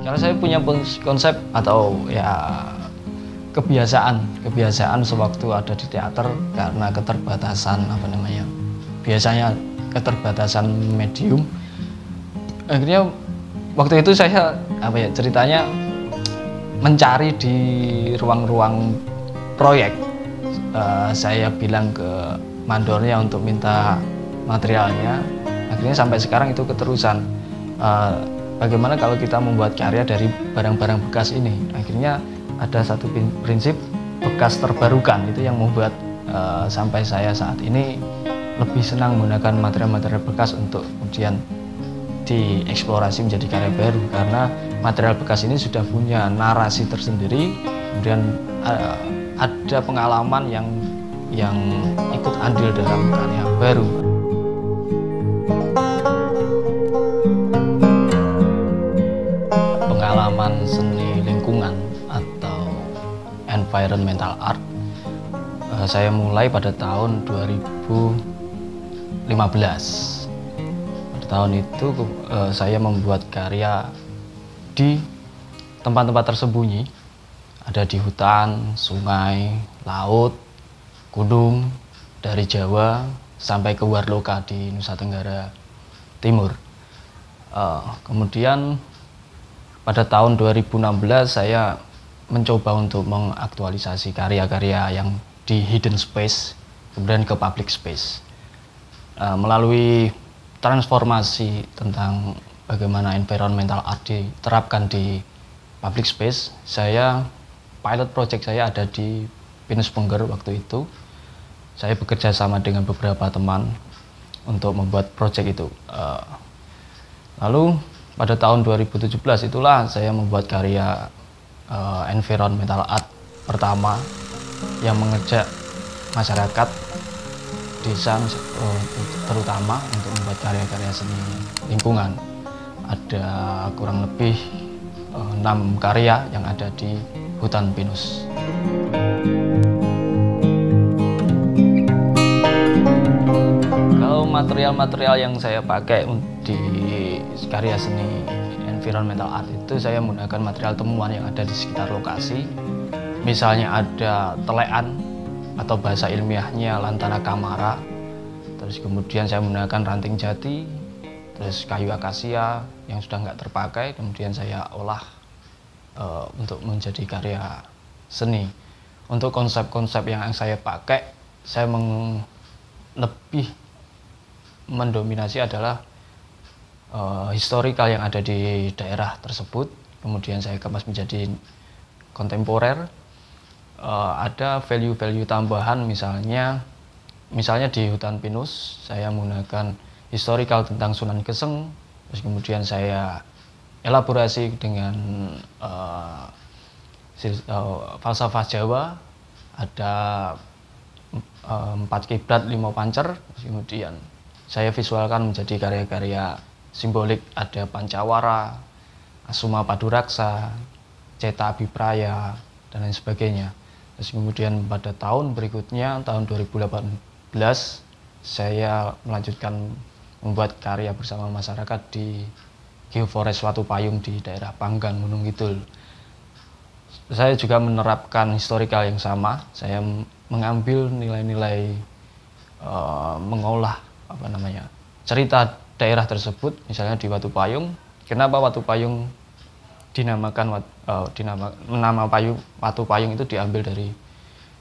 Karena saya punya konsep atau ya kebiasaan sewaktu ada di teater karena keterbatasan biasanya keterbatasan medium. Akhirnya waktu itu saya ceritanya mencari di ruang-ruang proyek. Saya bilang ke mandornya untuk minta materialnya. Akhirnya sampai sekarang itu keterusan. Bagaimana kalau kita membuat karya dari barang-barang bekas ini? Akhirnya ada satu prinsip bekas terbarukan, itu yang membuat sampai saya saat ini lebih senang menggunakan material-material bekas untuk kemudian dieksplorasi menjadi karya baru, karena material bekas ini sudah punya narasi tersendiri, kemudian ada pengalaman yang ikut andil dalam karya baru. Pengalaman seni lingkungan atau environmental art saya mulai pada tahun 2015. Pada tahun itu saya membuat karya di tempat-tempat tersembunyi, ada di hutan, sungai, laut, gunung, dari Jawa sampai ke Warloka di Nusa Tenggara Timur. Kemudian pada tahun 2016 saya mencoba untuk mengaktualisasi karya-karya yang di hidden space kemudian ke public space melalui transformasi tentang bagaimana environmental art diterapkan di public space. Pilot project saya ada di Pinus Pengger waktu itu. Saya bekerja sama dengan beberapa teman untuk membuat project itu. Lalu pada tahun 2017 itulah saya membuat karya environmental art pertama yang mengejak masyarakat desa terutama untuk membuat karya-karya seni lingkungan. Ada kurang lebih 6 karya yang ada di hutan pinus. Kalau material-material yang saya pakai di karya seni environmental art itu saya menggunakan material temuan yang ada di sekitar lokasi. Misalnya ada telean atau bahasa ilmiahnya lantana kamara, terus kemudian saya menggunakan ranting jati, terus kayu akasia yang sudah nggak terpakai, kemudian saya olah untuk menjadi karya seni. Untuk konsep-konsep yang saya pakai, saya lebih mendominasi adalah historikal yang ada di daerah tersebut, kemudian saya kemas menjadi kontemporer. Ada value-value tambahan, misalnya di hutan pinus saya menggunakan historikal tentang Sunan Geseng, terus kemudian saya elaborasi dengan falsafah Jawa, ada 4 kiblat 5 pancer, terus kemudian saya visualkan menjadi karya-karya simbolik, ada Pancawara, Asuma Paduraksa, Ceta Abipraya, dan lain sebagainya. Terus kemudian pada tahun berikutnya, tahun 2018, saya melanjutkan membuat karya bersama masyarakat di Geoforest Watu Payung di daerah Panggang, Gunung Kidul. Saya juga menerapkan historikal yang sama, saya mengambil nilai-nilai mengolah cerita daerah tersebut. Misalnya di Watu Payung, kenapa Watu Payung dinamakan nama Watu Payung itu diambil dari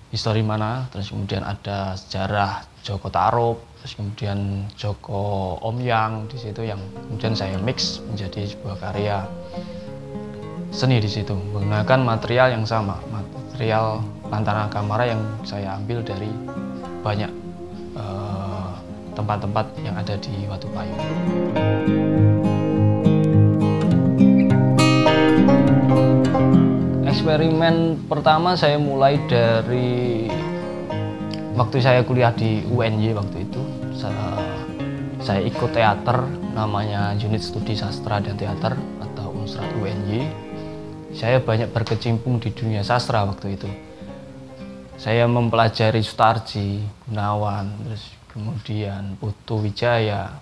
histori mana, terus kemudian ada sejarah Joko Tarub, terus kemudian Joko Omyang di situ yang kemudian saya mix menjadi sebuah karya seni di situ menggunakan material yang sama, material lantana kamara yang saya ambil dari banyak tempat-tempat yang ada di Watu Payung. Eksperimen pertama saya mulai dari waktu saya kuliah di UNY waktu itu. Saya ikut teater namanya Unit Studi Sastra dan Teater atau Unsrat UNY. Saya banyak berkecimpung di dunia sastra waktu itu. Saya mempelajari Sutarji, Gunawan, terus kemudian Putu Wijaya,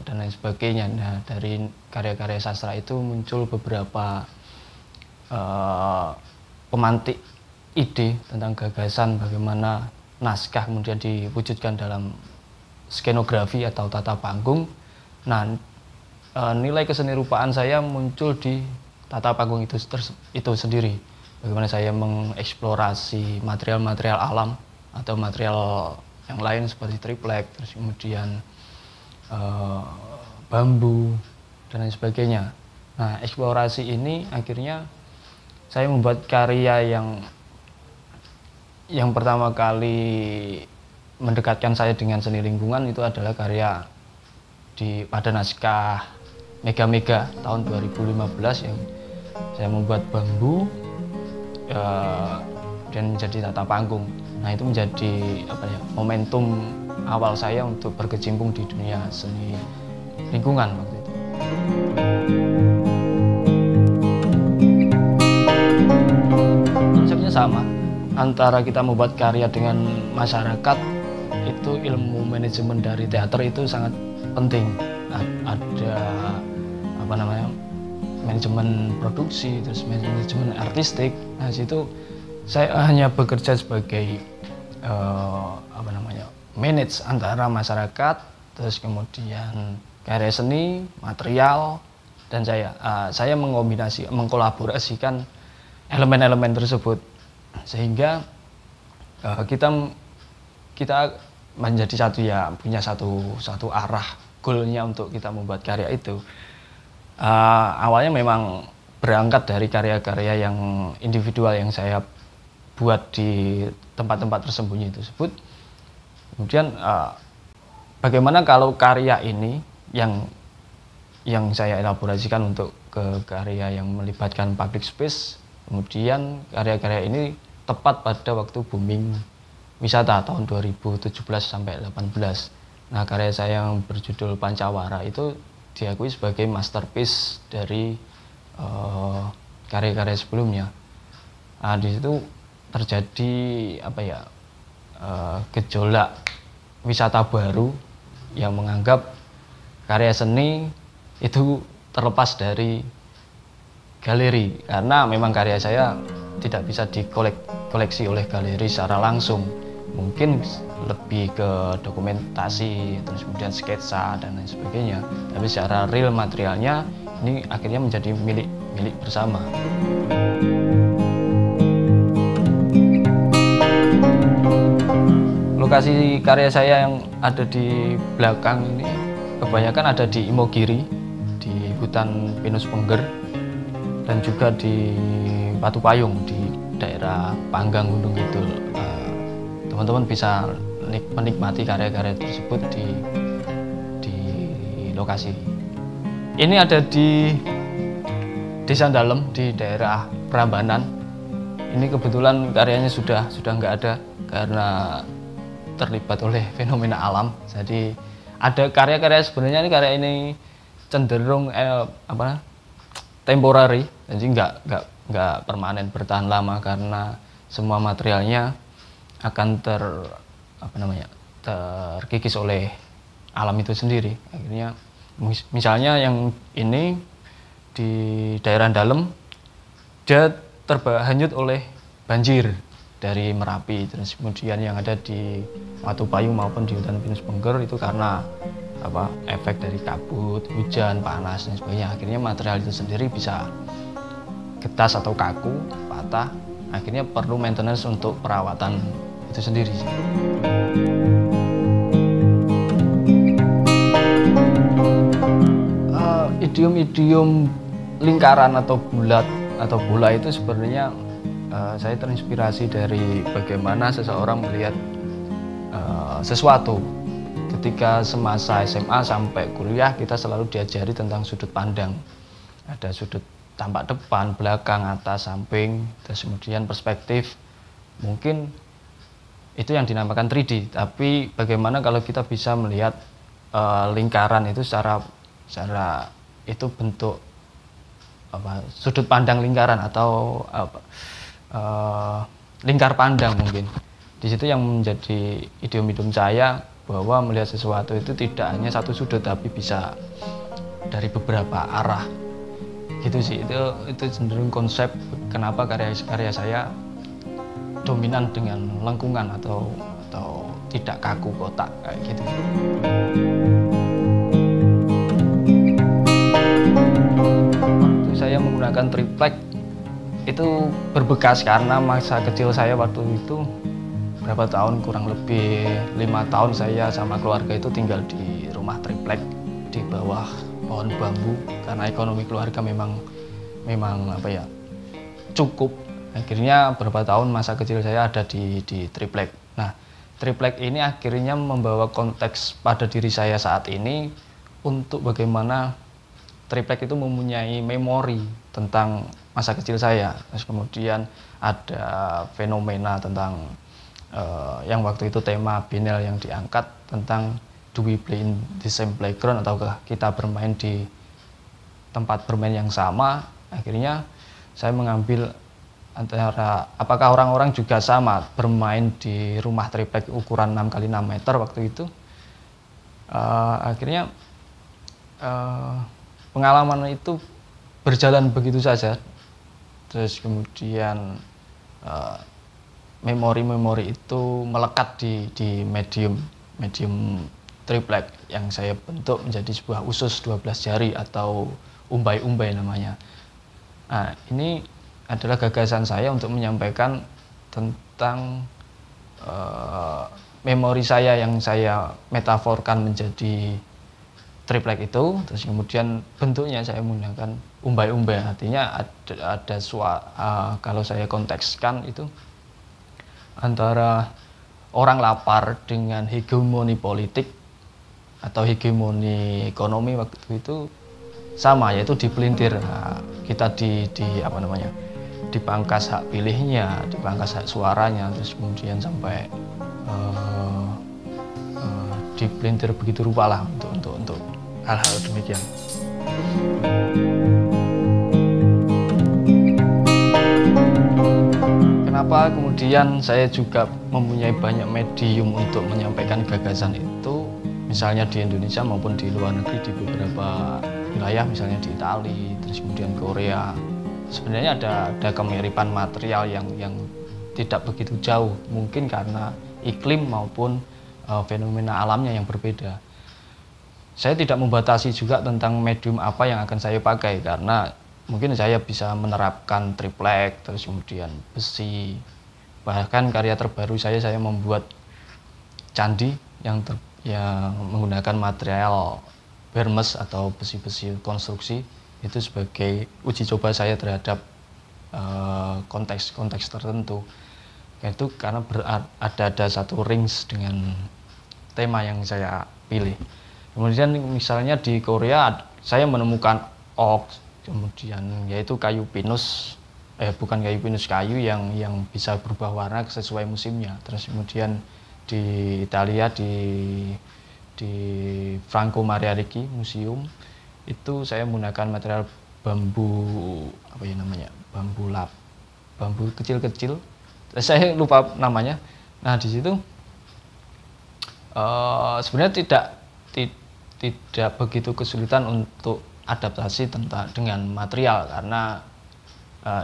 dan lain sebagainya. Nah, dari karya-karya sastra itu muncul beberapa pemantik ide tentang gagasan bagaimana naskah kemudian diwujudkan dalam skenografi atau tata panggung. Nah, nilai kesenirupaan saya muncul di tata panggung itu sendiri. Bagaimana saya mengeksplorasi material-material alam atau material yang lain seperti triplek, terus kemudian bambu dan lain sebagainya. Nah, eksplorasi ini akhirnya saya membuat karya yang pertama kali mendekatkan saya dengan seni lingkungan itu adalah karya pada naskah Mega Mega tahun 2015 yang saya membuat bambu dan menjadi tata panggung. Nah, itu menjadi momentum awal saya untuk berkecimpung di dunia seni lingkungan waktu itu. Konsepnya sama, antara kita membuat karya dengan masyarakat, itu ilmu manajemen dari teater itu sangat penting. Ada manajemen produksi, terus manajemen artistik. Nah, situ saya hanya bekerja sebagai manage antara masyarakat, terus kemudian karya seni, material, dan saya mengkolaborasikan elemen-elemen tersebut sehingga kita menjadi satu, punya satu arah goalnya untuk kita membuat karya itu. Awalnya memang berangkat dari karya-karya yang individual yang saya buat di tempat-tempat tersembunyi tersebut. Kemudian bagaimana kalau karya ini yang saya elaborasikan untuk ke karya yang melibatkan public space, kemudian karya-karya ini tepat pada waktu booming wisata tahun 2017 sampai 2018. Nah, karya saya yang berjudul Pancawara itu diakui sebagai masterpiece dari karya-karya sebelumnya. Nah, di situ terjadi gejolak wisata baru yang menganggap karya seni itu terlepas dari galeri, karena memang karya saya tidak bisa dikoleksi oleh galeri secara langsung. Mungkin lebih ke dokumentasi, terus kemudian sketsa dan lain sebagainya. Tapi secara real materialnya ini akhirnya menjadi milik bersama. Lokasi karya saya yang ada di belakang ini kebanyakan ada di Imogiri, di hutan pinus pengger, dan juga di Batu Payung di daerah Panggang Gunung Kidul. Teman-teman bisa menikmati karya-karya tersebut di lokasi. Ini ada di Desa Dalem di daerah Prambanan. Ini kebetulan karyanya sudah nggak ada karena terlibat oleh fenomena alam. Jadi ada karya-karya sebenarnya ini cenderung temporary, jadi nggak permanen bertahan lama karena semua materialnya akan terkikis oleh alam itu sendiri. Akhirnya misalnya yang ini di daerah Dalem dia terhanyut oleh banjir dari Merapi, terus kemudian yang ada di Batu Payung maupun di hutan pinus pengger itu karena efek dari kabut, hujan, panas dan sebagainya. Akhirnya material itu sendiri bisa getas atau kaku, patah. Akhirnya perlu maintenance untuk perawatan itu sendiri. Idiom-idiom lingkaran atau bulat atau bola itu sebenarnya saya terinspirasi dari bagaimana seseorang melihat sesuatu. Ketika semasa SMA sampai kuliah kita selalu diajari tentang sudut pandang. Ada sudut tampak depan, belakang, atas, samping, terus kemudian perspektif. Mungkin itu yang dinamakan 3D, tapi bagaimana kalau kita bisa melihat lingkaran itu secara itu bentuk sudut pandang lingkaran atau lingkar pandang mungkin. Di situ yang menjadi idiom-idiom saya bahwa melihat sesuatu itu tidak hanya satu sudut tapi bisa dari beberapa arah. Gitu sih, itu cenderung konsep kenapa karya saya dominan dengan lengkungan atau tidak kaku kotak kayak gitu. Waktu saya menggunakan triplek itu berbekas karena masa kecil saya waktu itu berapa tahun, kurang lebih 5 tahun saya sama keluarga itu tinggal di rumah triplek di bawah pohon bambu karena ekonomi keluarga memang apa ya, cukup. Akhirnya beberapa tahun masa kecil saya ada di triplek. Nah, triplek ini akhirnya membawa konteks pada diri saya saat ini untuk bagaimana triplek itu mempunyai memori tentang masa kecil saya. Terus kemudian ada fenomena tentang yang waktu itu tema Binel yang diangkat tentang do we play in the same playground, ataukah kita bermain di tempat bermain yang sama. Akhirnya saya mengambil antara apakah orang-orang juga sama bermain di rumah triplek ukuran 6x6 meter waktu itu. Akhirnya pengalaman itu berjalan begitu saja. Terus kemudian memori-memori itu melekat di medium triplek yang saya bentuk menjadi sebuah usus 12 jari atau umbai-umbai namanya. Nah, ini adalah gagasan saya untuk menyampaikan tentang memori saya yang saya metaforkan menjadi triplek itu. Terus kemudian bentuknya saya menggunakan umbai-umbai, artinya ada kalau saya kontekskan itu antara orang lapar dengan hegemoni politik atau hegemoni ekonomi waktu itu sama, yaitu dipelintir. Nah, kita dipangkas hak pilihnya, dipangkas hak suaranya, terus kemudian sampai dipelintir begitu rupa lah untuk hal-hal demikian. Kenapa kemudian saya juga mempunyai banyak medium untuk menyampaikan gagasan itu, misalnya di Indonesia maupun di luar negeri, di beberapa wilayah, misalnya di Italia, terus kemudian Korea. Sebenarnya ada kemiripan material yang tidak begitu jauh, mungkin karena iklim maupun fenomena alamnya yang berbeda. Saya tidak membatasi juga tentang medium apa yang akan saya pakai, karena mungkin saya bisa menerapkan triplek, terus kemudian besi. Bahkan karya terbaru saya membuat candi yang menggunakan material bermes atau besi-besi konstruksi. Itu sebagai uji coba saya terhadap konteks tertentu. Itu karena ada satu rings dengan tema yang saya pilih. Kemudian misalnya di Korea saya menemukan oak, kemudian yaitu kayu pinus, kayu yang bisa berubah warna sesuai musimnya. Terus kemudian di Italia di Franco Maria Ricci Museum itu saya menggunakan material bambu bambu kecil-kecil. Saya lupa namanya. Nah, di situ sebenarnya tidak begitu kesulitan untuk adaptasi dengan material, karena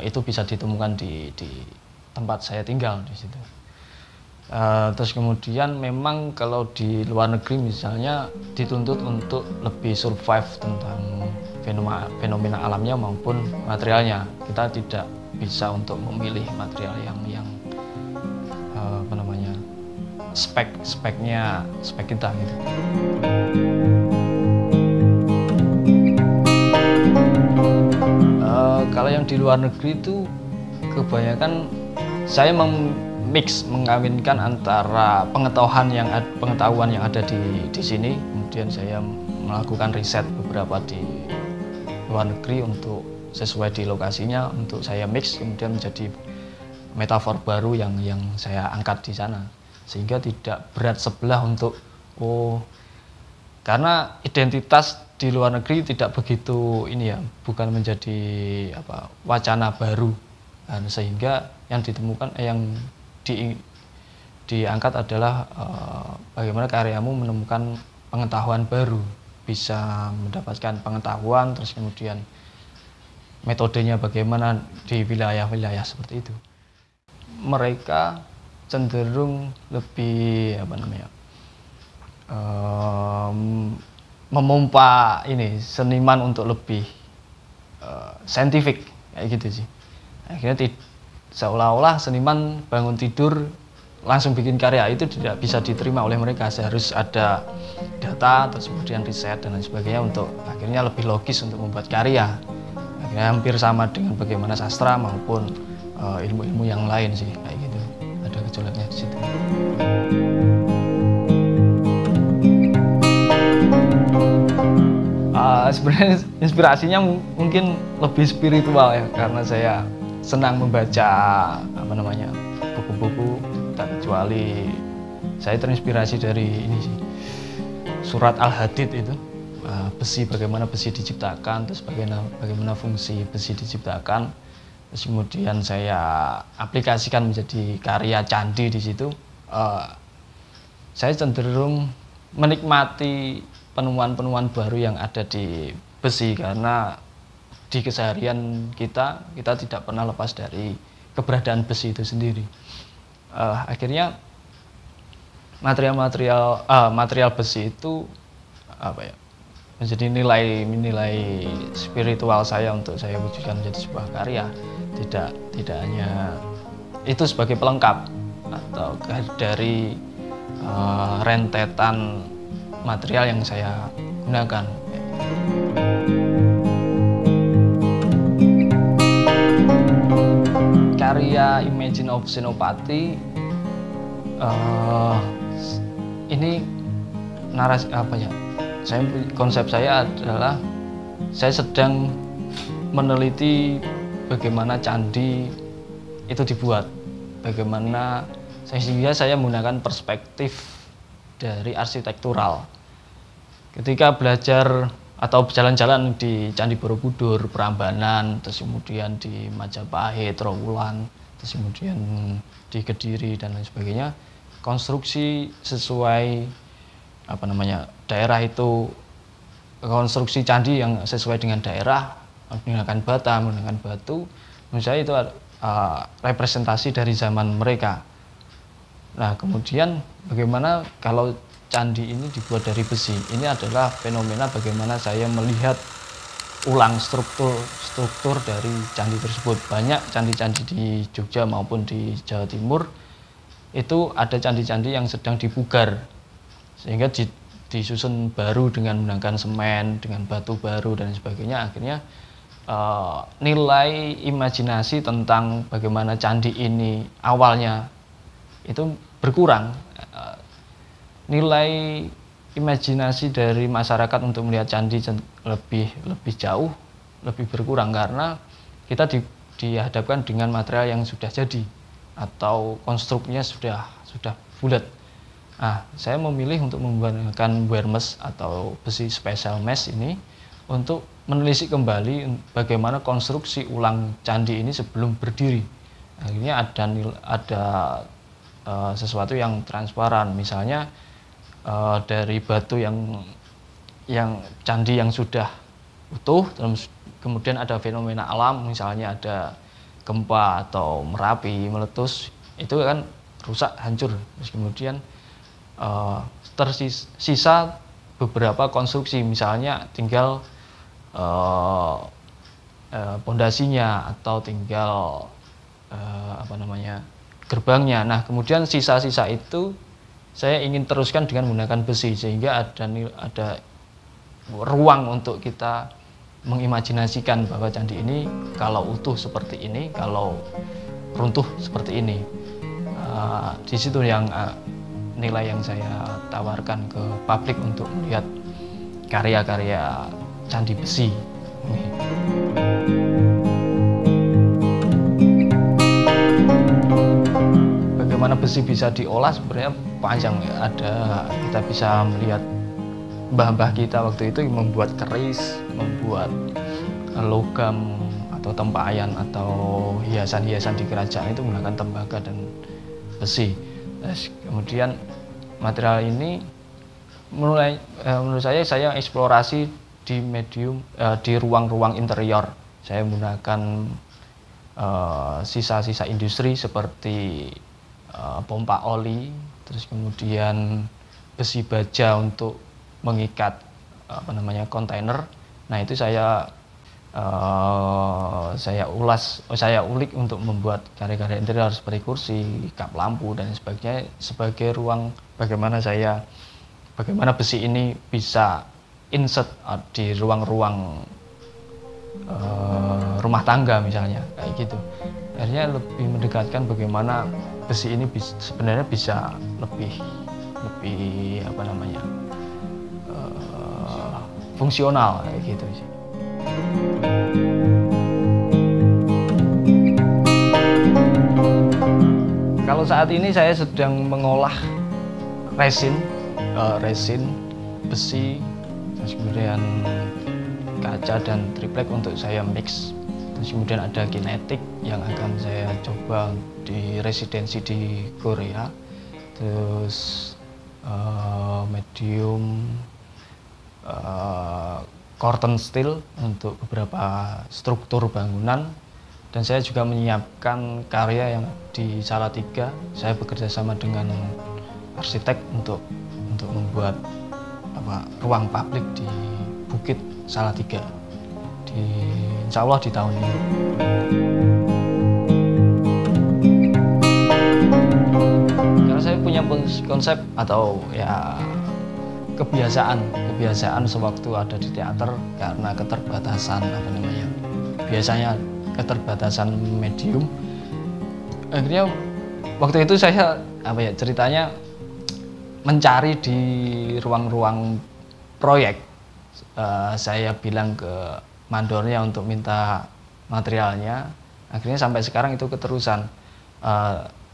itu bisa ditemukan di tempat saya tinggal di situ. Terus kemudian memang kalau di luar negeri misalnya dituntut untuk lebih survive tentang fenomena alamnya maupun materialnya. Kita tidak bisa untuk memilih material yang spek kita gitu. Kalau yang di luar negeri itu kebanyakan saya mengawinkan antara pengetahuan yang ada di sini, kemudian saya melakukan riset beberapa di luar negeri untuk sesuai di lokasinya, untuk saya mix kemudian menjadi metafor baru yang saya angkat di sana, sehingga tidak berat sebelah untuk karena identitas di luar negeri tidak begitu bukan menjadi wacana baru, sehingga yang ditemukan yang diangkat adalah bagaimana karyamu menemukan pengetahuan baru, bisa mendapatkan pengetahuan, terus kemudian metodenya bagaimana di wilayah-wilayah seperti itu. Mereka cenderung lebih memompa ini seniman untuk lebih saintifik kayak gitu sih. Akhirnya seolah-olah seniman bangun tidur langsung bikin karya itu tidak bisa diterima oleh mereka. Harus ada data, terus kemudian riset dan lain sebagainya untuk akhirnya lebih logis untuk membuat karya. Akhirnya hampir sama dengan bagaimana sastra maupun ilmu-ilmu yang lain sih kayak gitu. Ada gejolaknya di situ. Sebenarnya inspirasinya mungkin lebih spiritual ya, karena saya senang membaca buku-buku. Tak kecuali saya terinspirasi dari ini sih, surat Al-Hadid itu, besi, bagaimana besi diciptakan, terus bagaimana fungsi besi diciptakan, terus kemudian saya aplikasikan menjadi karya candi di situ. Saya cenderung menikmati penemuan-penemuan baru yang ada di besi, karena di keseharian kita tidak pernah lepas dari keberadaan besi itu sendiri. Akhirnya material besi itu menjadi nilai spiritual saya untuk saya wujudkan menjadi sebuah karya. Tidak hanya itu sebagai pelengkap atau dari rentetan material yang saya gunakan. Karya Imagine of Senopati ini narasi konsep saya adalah saya sedang meneliti bagaimana candi itu dibuat, bagaimana sehingga saya menggunakan perspektif dari arsitektural. Ketika belajar atau berjalan-jalan di Candi Borobudur, Prambanan, terus kemudian di Majapahit, Trowulan, terus kemudian di Kediri dan lain sebagainya, konstruksi sesuai daerah itu, konstruksi candi yang sesuai dengan daerah, menggunakan bata, menggunakan batu, menurut saya itu representasi dari zaman mereka. Nah, kemudian bagaimana kalau candi ini dibuat dari besi? Ini adalah fenomena bagaimana saya melihat ulang struktur dari candi tersebut. Banyak candi-candi di Jogja maupun di Jawa Timur itu ada candi-candi yang sedang dipugar, sehingga disusun baru dengan menggunakan semen, dengan batu baru dan sebagainya. Akhirnya nilai imajinasi tentang bagaimana candi ini awalnya itu berkurang. Nilai imajinasi dari masyarakat untuk melihat candi lebih jauh, lebih berkurang, karena kita dihadapkan dengan material yang sudah jadi atau konstruknya sudah bulat. Nah, saya memilih untuk menggunakan wear mesh atau besi special mesh ini untuk menelisik kembali bagaimana konstruksi ulang candi ini sebelum berdiri. Akhirnya ada sesuatu yang transparan, misalnya dari batu yang candi yang sudah utuh, terus kemudian ada fenomena alam, misalnya ada gempa atau Merapi meletus, itu kan rusak, hancur, terus kemudian tersisa beberapa konstruksi, misalnya tinggal pondasinya atau tinggal gerbangnya. Nah, kemudian sisa-sisa itu saya ingin teruskan dengan menggunakan besi, sehingga ada ruang untuk kita mengimajinasikan bahwa candi ini kalau utuh seperti ini, kalau runtuh seperti ini. Di situ yang nilai yang saya tawarkan ke publik untuk melihat karya-karya candi besi. Bagaimana besi bisa diolah sebenarnya panjang ya. Kita bisa melihat mbah-mbah kita waktu itu membuat keris, membuat logam atau tempayan atau hiasan-hiasan di kerajaan itu menggunakan tembaga dan besi. Terus kemudian material ini menurut saya eksplorasi di medium di ruang-ruang interior. Saya menggunakan sisa-sisa industri seperti pompa oli, terus kemudian besi baja untuk mengikat kontainer. Nah itu saya ulik untuk membuat karya-karya interior seperti kursi, kap lampu dan sebagainya sebagai ruang bagaimana besi ini bisa insert di ruang-ruang rumah tangga misalnya kayak gitu. Akhirnya lebih mendekatkan bagaimana besi ini sebenarnya bisa lebih fungsional kayak gitu sih. Kalau saat ini saya sedang mengolah resin besi, terus kemudian kaca dan triplek untuk saya mix. Terus kemudian ada kinetik yang akan saya coba di residensi di Korea. Terus medium curtain steel untuk beberapa struktur bangunan. Dan saya juga menyiapkan karya yang di Salatiga. Saya bekerja sama dengan arsitek untuk membuat ruang publik di Bukit Salatiga. Insya Allah di tahun ini. Karena saya punya konsep atau ya kebiasaan sewaktu ada di teater karena keterbatasan biasanya keterbatasan medium. Akhirnya waktu itu saya ceritanya mencari di ruang-ruang proyek. Saya bilang ke mandornya untuk minta materialnya. Akhirnya sampai sekarang itu keterusan.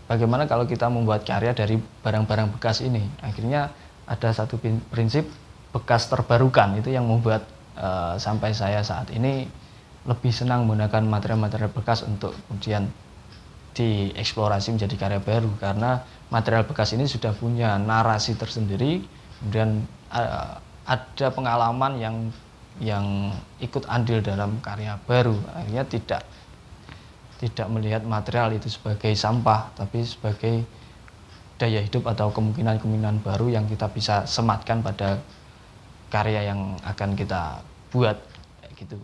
Bagaimana kalau kita membuat karya dari barang-barang bekas ini? Akhirnya ada satu prinsip bekas terbarukan, itu yang membuat sampai saya saat ini lebih senang menggunakan material-material bekas untuk kemudian dieksplorasi menjadi karya baru, karena material bekas ini sudah punya narasi tersendiri, kemudian ada pengalaman yang ikut andil dalam karya baru. Akhirnya tidak melihat material itu sebagai sampah, tapi sebagai daya hidup atau kemungkinan baru yang kita bisa sematkan pada karya yang akan kita buat, kayak gitu.